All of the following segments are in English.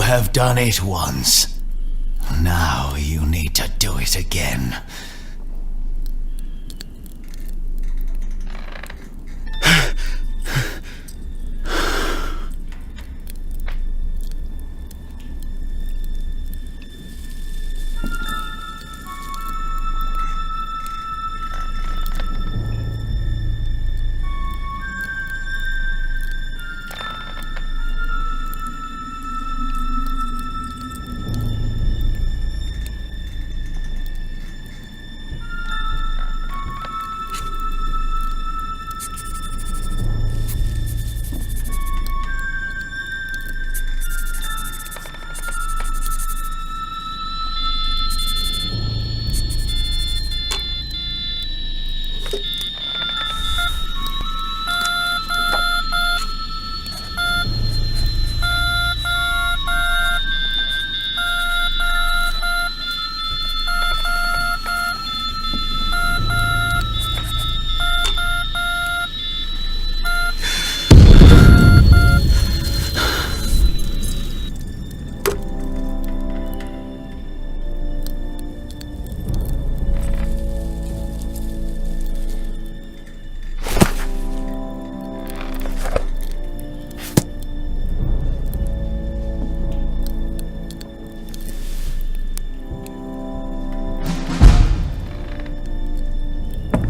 have done it once. Now you need to do it again.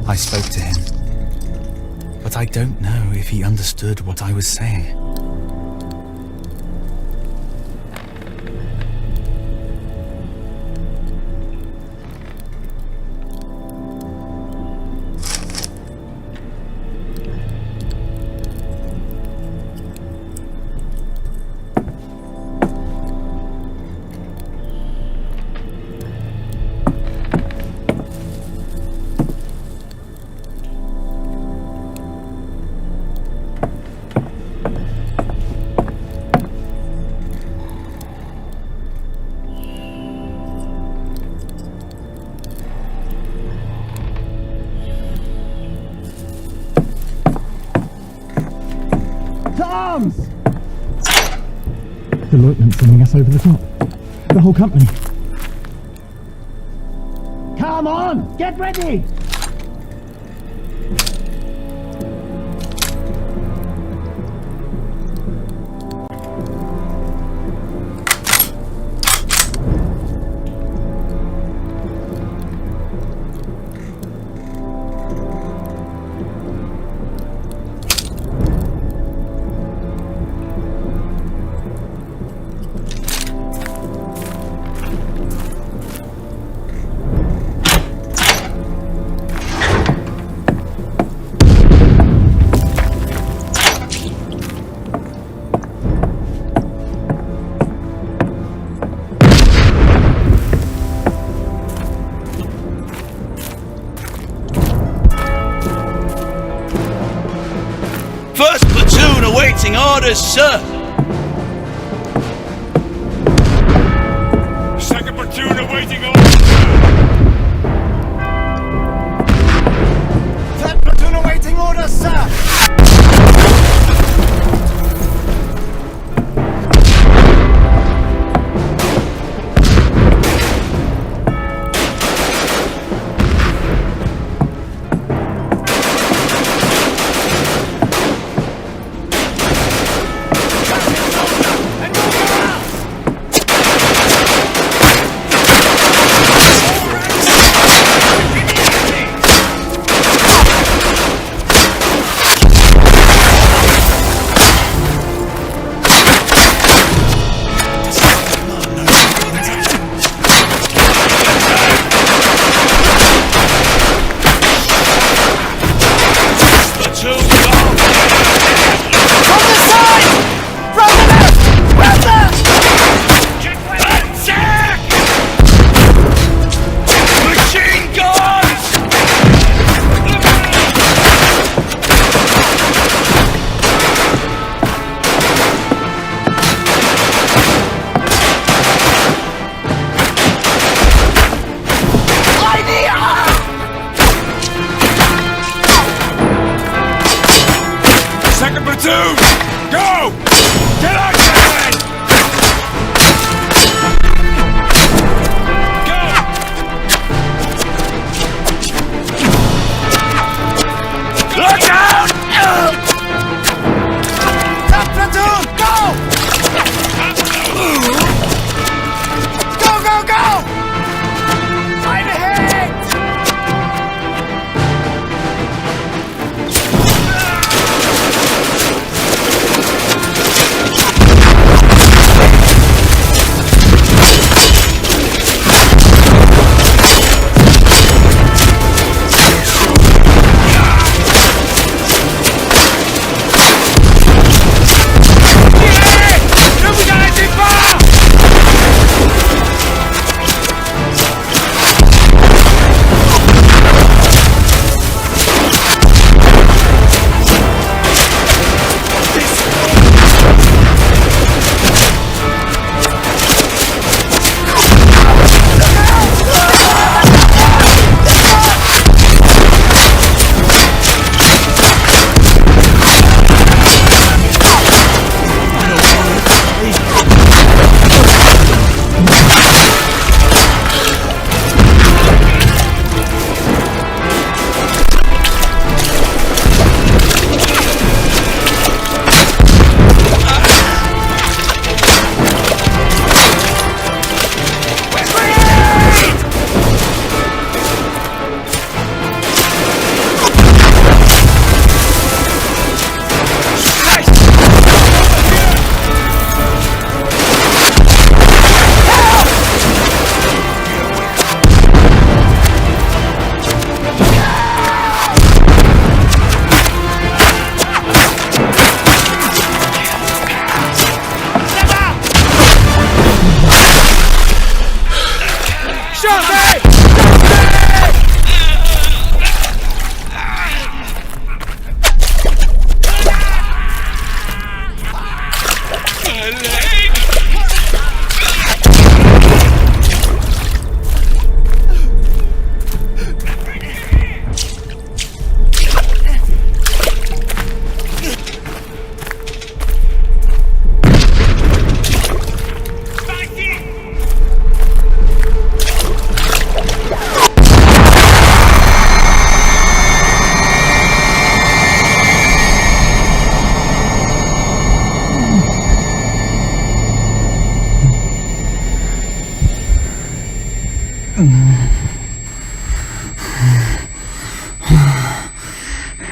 I spoke to him, but I don't know if he understood what I was saying. The lieutenant's sending us over the top. The whole company. Come on! Get ready! First platoon awaiting orders, sir. Second platoon awaiting orders, sir. Third platoon awaiting orders, sir.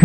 No!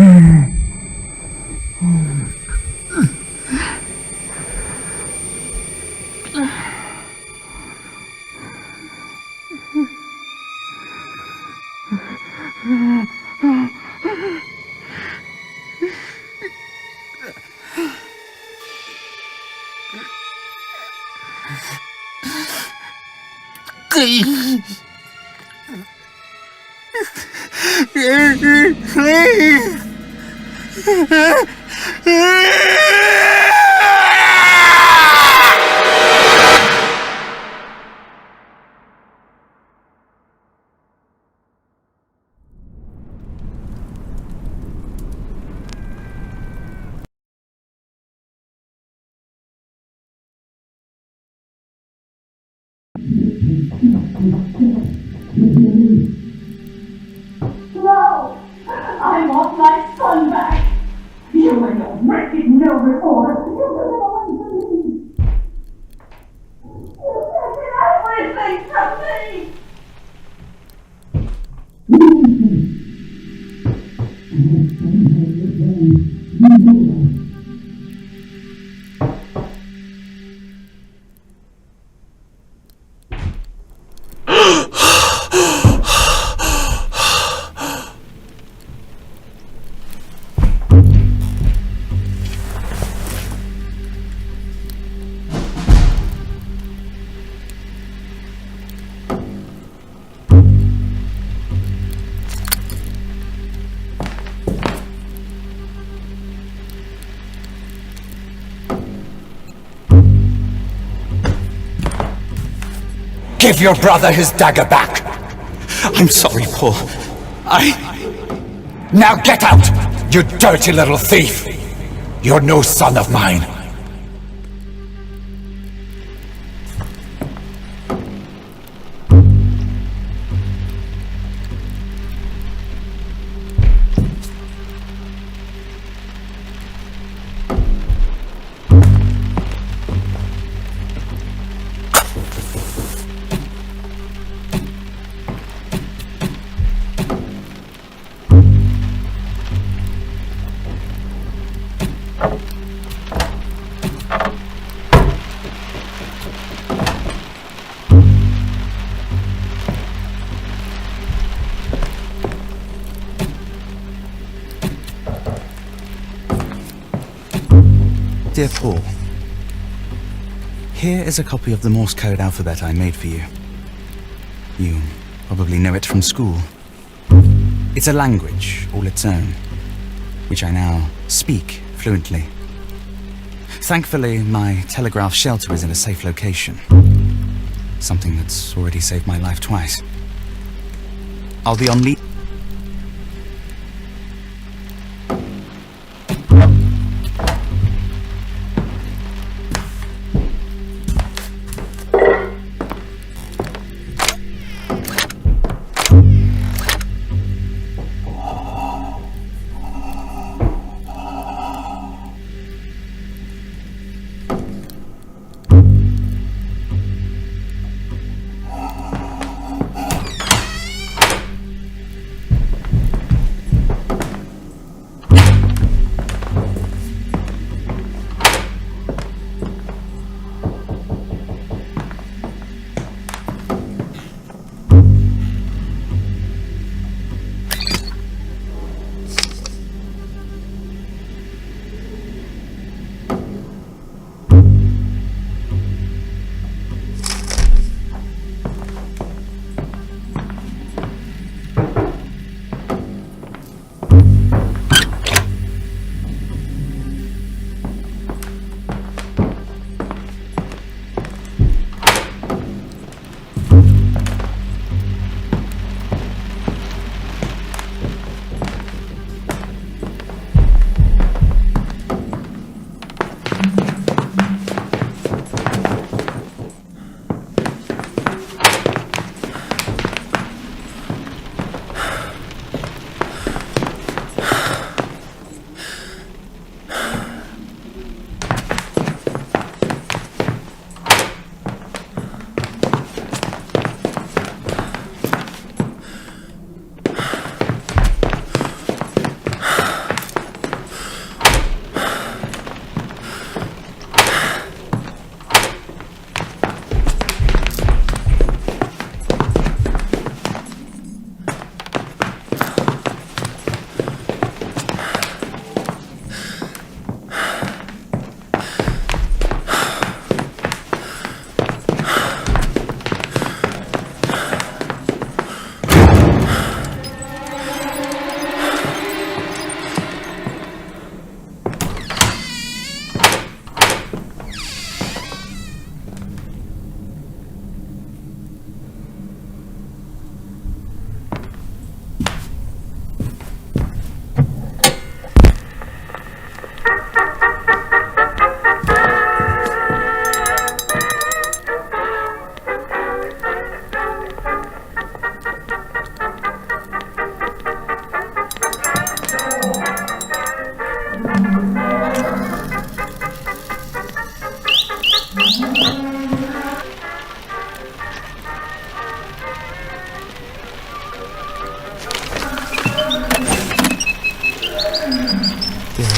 I want my son back! You and your wretched no reformer! You took it away from me! You taken everything from me! Give your brother his dagger back! I'm sorry, Paul. Now get out, you dirty little thief! You're no son of mine. Dear Paul, here is a copy of the Morse code alphabet I made for you. You probably know it from school. It's a language all its own, which I now speak fluently. Thankfully, my telegraph shelter is in a safe location. Something that's already saved my life twice. I'll be on leave.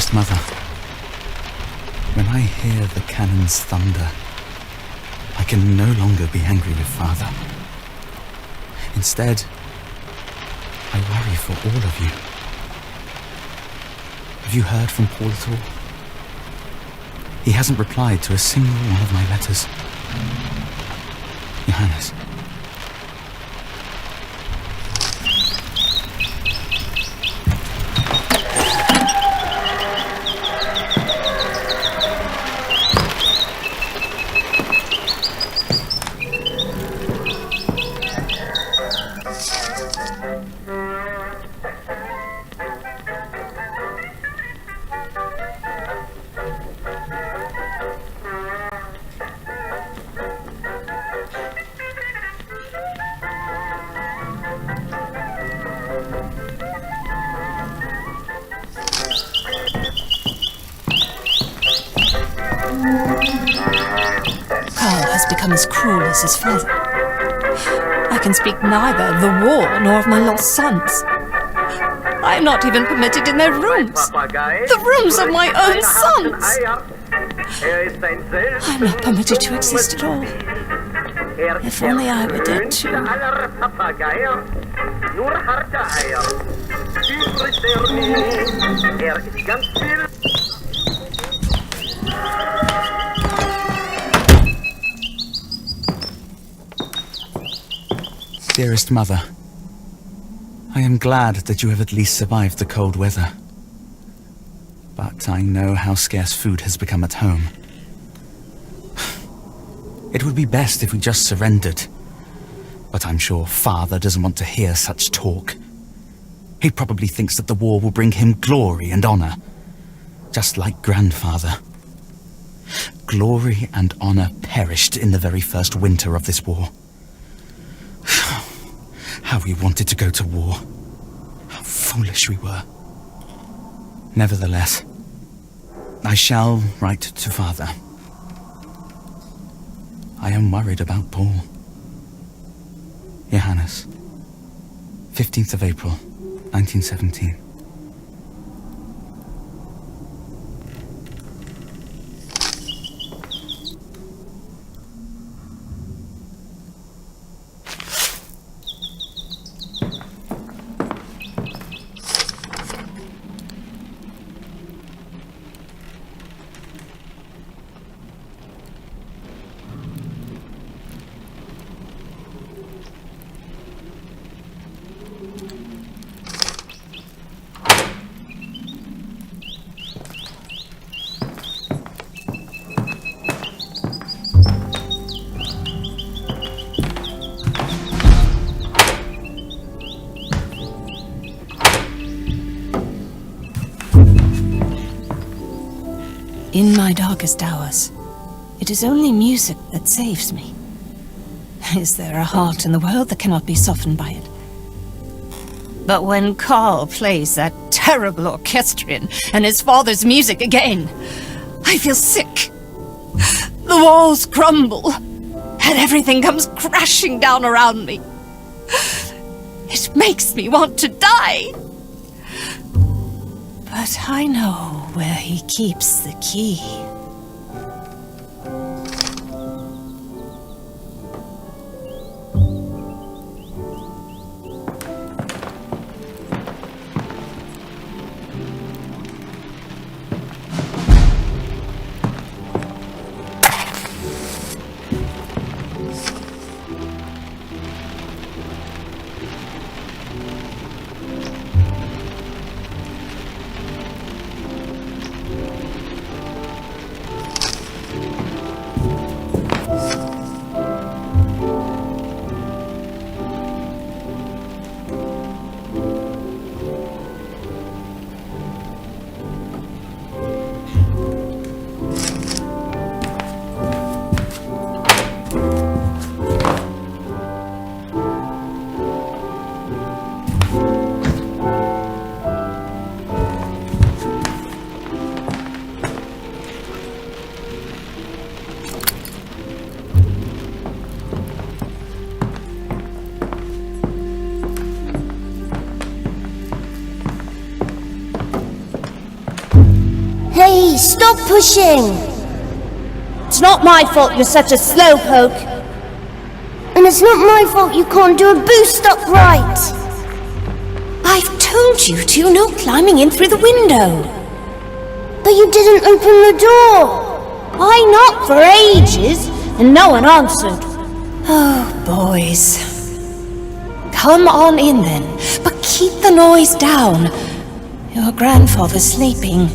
Dearest mother, when I hear the cannon's thunder, I can no longer be angry with father. Instead, I worry for all of you. Have you heard from Paul at all? He hasn't replied to a single one of my letters. Johannes. Become as cruel as his father. I can speak neither of the war nor of my lost sons. I am not even permitted in their rooms. The rooms of my own sons. I am not permitted to exist at all. If only I were dead too. Dearest mother, I am glad that you have at least survived the cold weather. But I know how scarce food has become at home. It would be best if we just surrendered. But I'm sure father doesn't want to hear such talk. He probably thinks that the war will bring him glory and honor. Just like grandfather. Glory and honor perished in the very first winter of this war. How we wanted to go to war. How foolish we were. Nevertheless, I shall write to father. I am worried about Paul. Johannes, 15th of April, 1917. In my darkest hours, it is only music that saves me. Is there a heart in the world that cannot be softened by it? But when Carl plays that terrible orchestrion and his father's music again, I feel sick. The walls crumble, and everything comes crashing down around me. It makes me want to die. But I know where he keeps the key. Hey, stop pushing! It's not my fault you're such a slowpoke. And it's not my fault you can't do a boost up right. I've told you to, no climbing in through the window. But you didn't open the door. I knocked for ages, and no one answered. Oh, boys. Come on in then, but keep the noise down. Your grandfather's sleeping.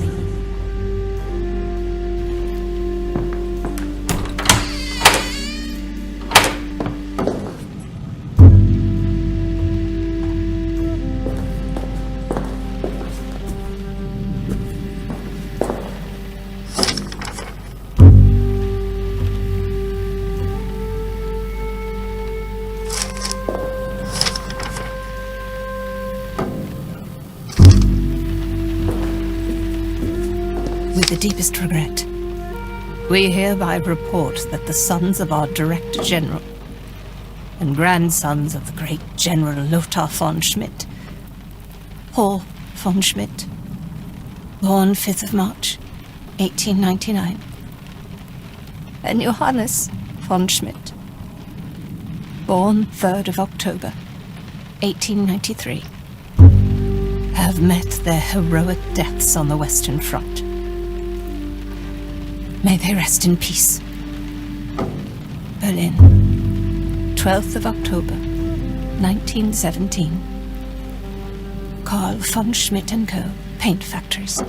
With the deepest regret, we hereby report that the sons of our Director General and grandsons of the great General Lothar von Schmidt, Paul von Schmidt, born 5th of March, 1899, and Johannes von Schmidt, born 3rd of October, 1893, have met their heroic deaths on the Western Front. May they rest in peace. Berlin, 12th of October, 1917. Carl von Schmidt & Co., Paint Factories.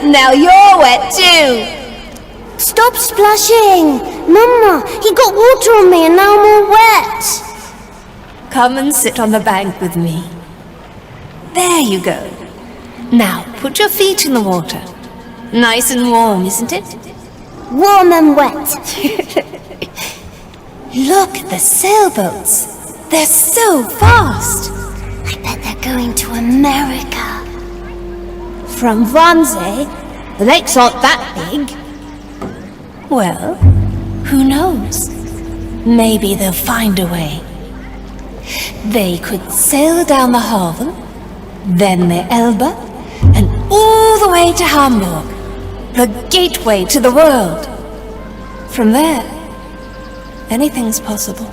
Now you're wet too! Stop splashing! Mama, he got water on me and now I'm all wet! Come and sit on the bank with me. There you go. Now, put your feet in the water. Nice and warm, isn't it? Warm and wet. Look at the sailboats. They're so fast. I bet they're going to America. From Wannsee, the lakes aren't that big. Well, who knows? Maybe they'll find a way. They could sail down the Havel, then the Elbe, and all the way to Hamburg, the gateway to the world. From there, anything's possible.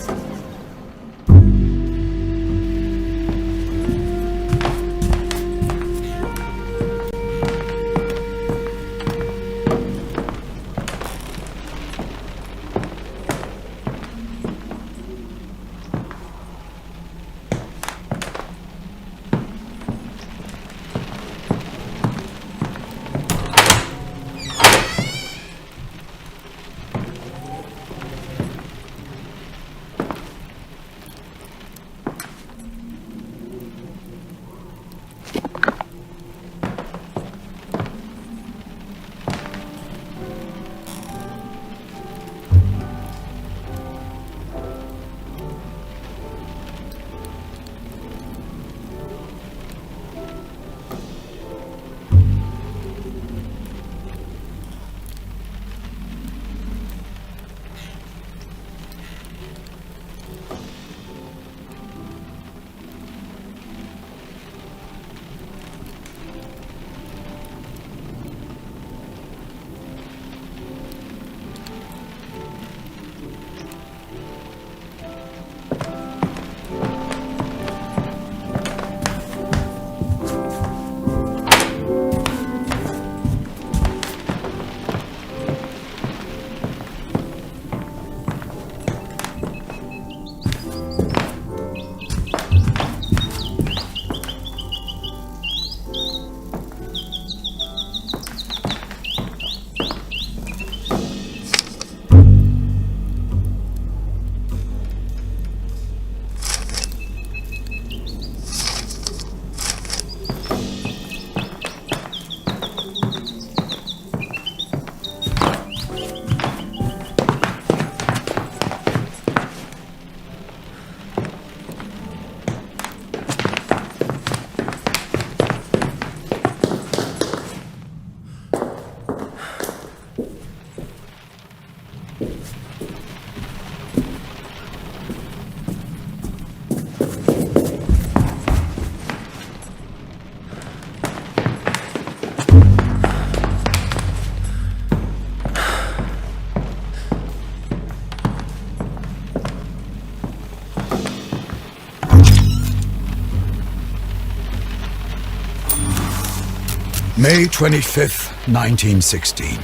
May 25th, 1916.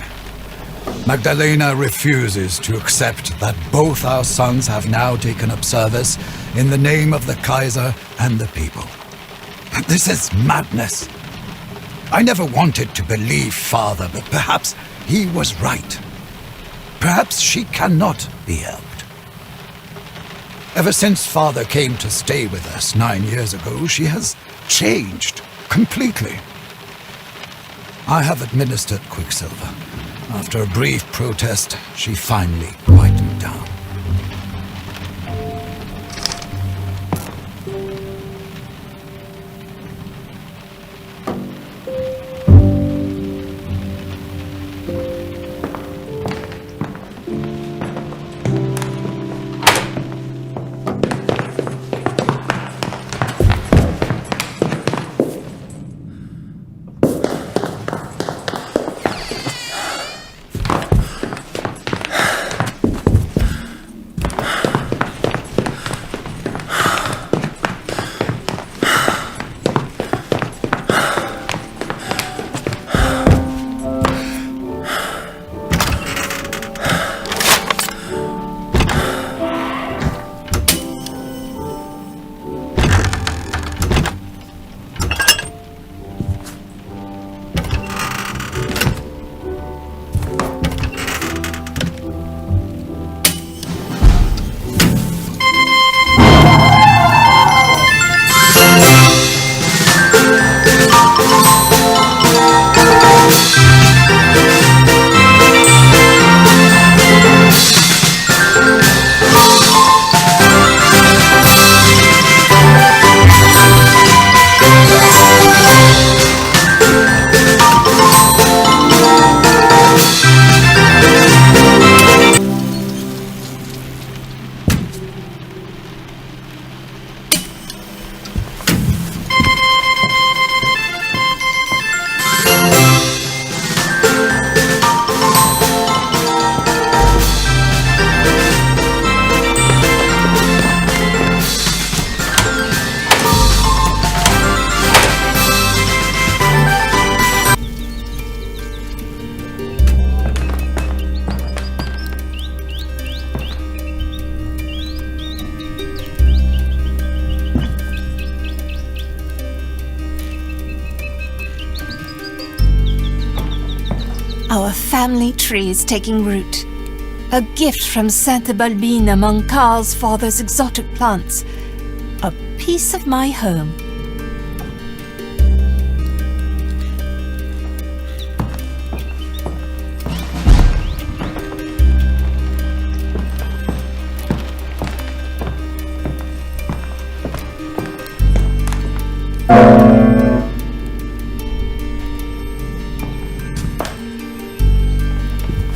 Magdalena refuses to accept that both our sons have now taken up service in the name of the Kaiser and the people. This is madness. I never wanted to believe Father, but perhaps he was right. Perhaps she cannot be helped. Ever since Father came to stay with us 9 years ago, she has changed completely. I have administered Quicksilver. After a brief protest, she finally quieted down. Our family tree is taking root. A gift from Santa Balbina among Carl's father's exotic plants. A piece of my home.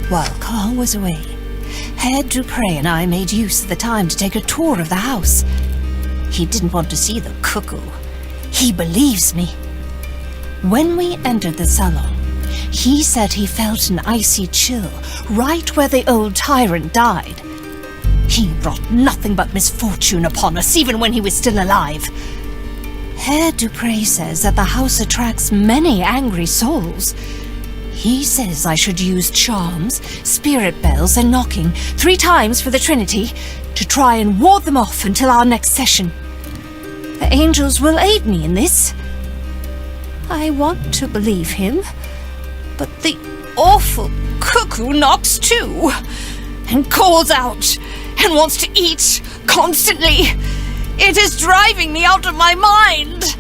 While Carl was away, Herr Dupre and I made use of the time to take a tour of the house. He didn't want to see the cuckoo. He believes me. When we entered the salon, he said he felt an icy chill right where the old tyrant died. He brought nothing but misfortune upon us, even when he was still alive. Herr Dupre says that the house attracts many angry souls. He says I should use charms, spirit bells, and knocking 3 times for the Trinity to try and ward them off until our next session. The angels will aid me in this. I want to believe him, but the awful cuckoo knocks too, and calls out, and wants to eat constantly. It is driving me out of my mind.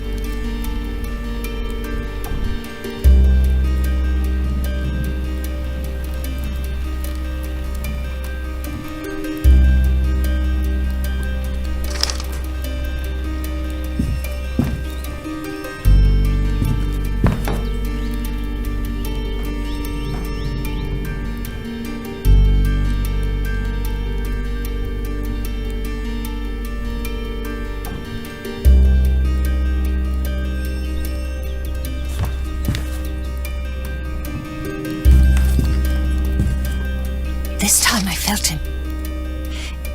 This time I felt him.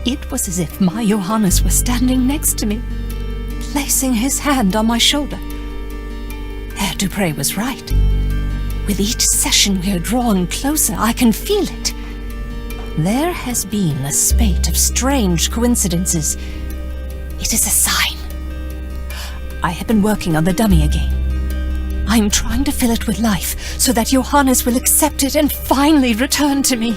It was as if my Johannes was standing next to me, placing his hand on my shoulder. Herr Dupre was right. With each session we are drawn closer, I can feel it. There has been a spate of strange coincidences. It is a sign. I have been working on the dummy again. I'm trying to fill it with life so that Johannes will accept it and finally return to me.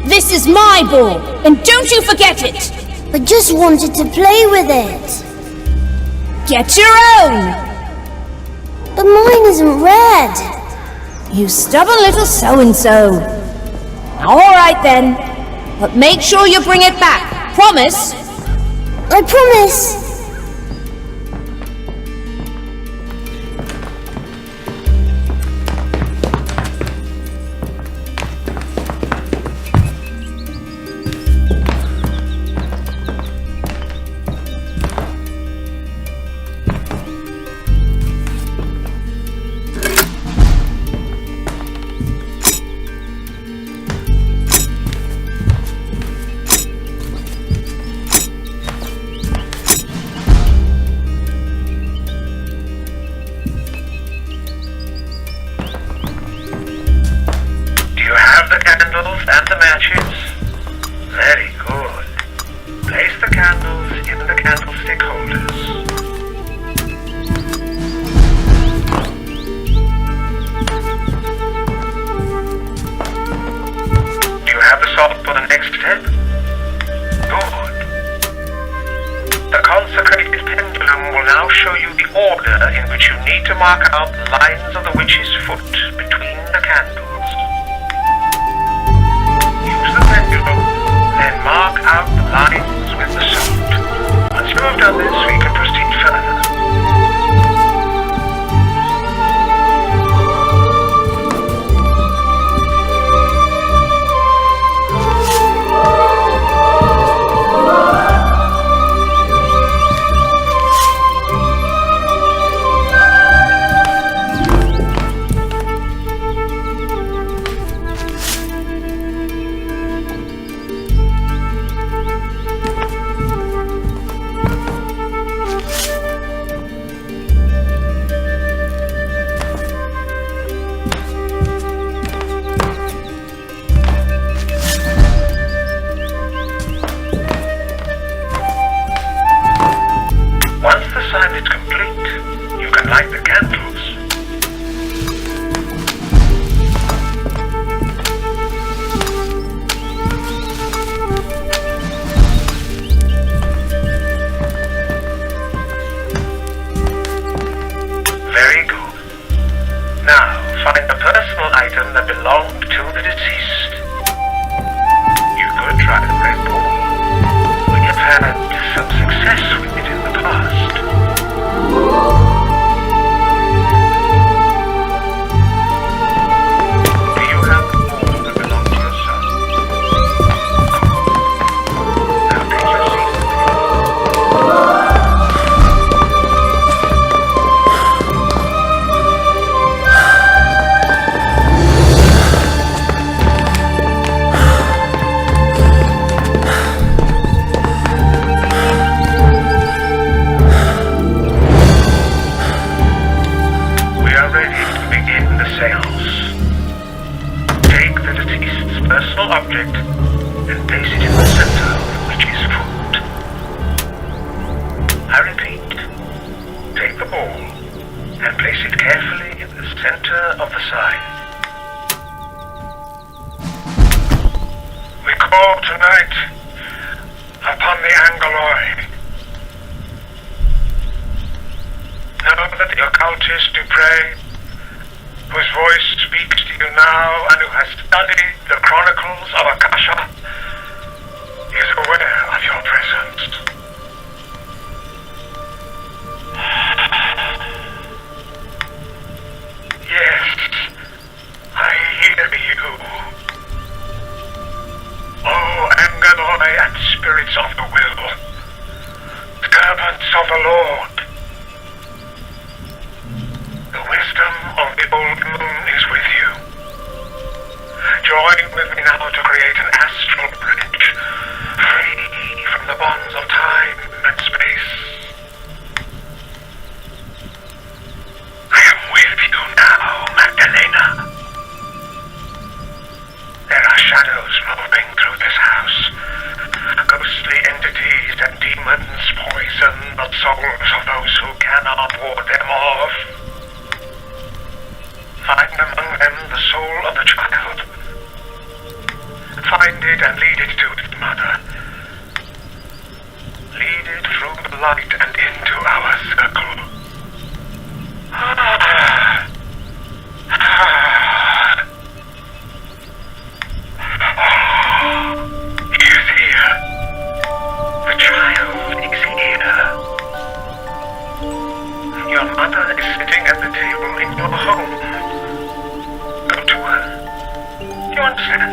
This is my ball, and don't you forget it! I just wanted to play with it. Get your own! But mine isn't red. You stubborn little so-and-so. Alright then, but make sure you bring it back. Promise? I promise. And the matches. Very good. Place the candles in the candlestick holders. Do you have the salt for the next step? Good. The consecrated pendulum will now show you the order in which you need to mark out lines of the witch's foot between the candles. Then mark out the lines with the salt. Once you have done this, we can proceed further. wishes to pray, whose voice speaks to you now, and who has studied the chronicles of Akasha, is aware of your presence. Yes, I hear you. Oh, Angeloi and spirits of the will, servants of the Lord. The wisdom of the old moon is with you. Join with me now to create an astral bridge, free from the bonds of time and space. I am with you now, Magdalena. There are shadows moving through this house. Ghostly entities and demons poison the souls of those who cannot ward them off. Find among them the soul of the child. Find it and lead it to its mother. Lead it through the light and into our circle. He is here. The child is here. Your mother is sitting at the table in your home. Go to her. You understand?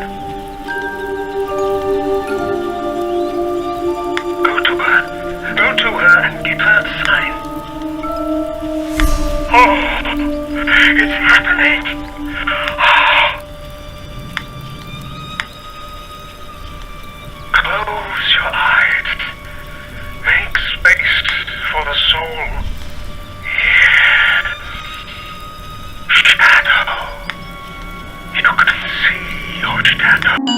Go to her. Go to her and give her a sign. Oh, it's happening. Close your eyes. Make space for the soul. Yes. Shadow. You can see your shadow.